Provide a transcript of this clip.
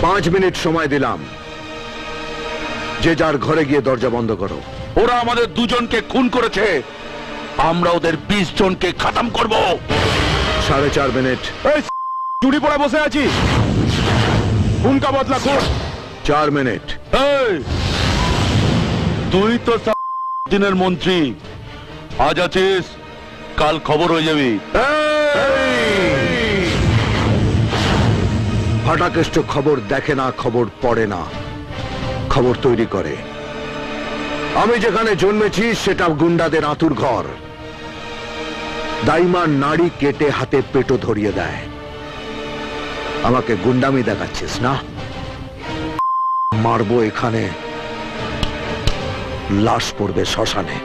5 minute সময় দিলাম, যে যার ঘরে গিয়ে দরজা বন্ধ করো। ওরা আমাদের দুজনকে খুন করেছে, আমরা ওদের 20 জনকে খতম করব। 4.5 মিনিট। চুরি পড়ে বসে আছি, খুনকা বদলা খুন। 4 মিনিট। এই, তুই তো দিনের মন্ত্রী, আজ আছিস, কাল খবর হয়ে যাবি। ফাটাকেষ্ট খবর দেখে না, খবর পড়ে না, খবর তৈরি করে। আমি যেখানে জন্মেছি সেটা গুন্ডাদের আতুর ঘর। দাইমার নাড়ি কেটে হাতে পেটো ধরিয়ে দেয়। আমাকে গুন্ডামি দেখাচ্ছিস না? মারবো এখানে, লাশ পড়বে শ্মশানে।